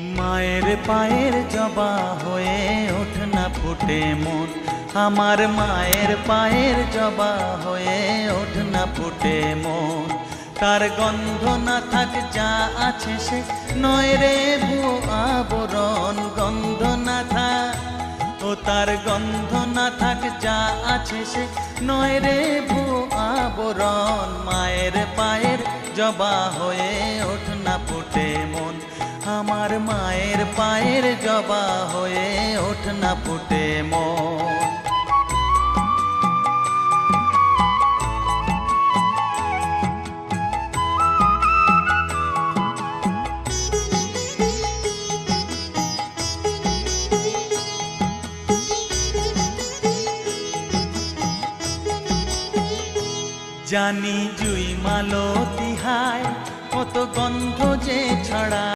মায়ের পায়ের জবা হয়ে ওঠ না ফুটে মন, আমার মায়ের পায়ের জবা হয়ে ওঠ না ফুটে মন। তার গন্ধ না থাক যা আছে সে নয় রে ভুয়ো আবরণ, গন্ধ না থাক ও তার গন্ধ না থাক যা আছে সে নয় রে ভুয়ো আবরণ। মায়ের পায়ের জবা হয়ে ওঠ না ফুটে মন, আমার মায়ের পায়ের জবা হয়ে ওঠ না ফুটে মন। জানি জুই মালতি হায় কত গন্ধ যে ছড়া।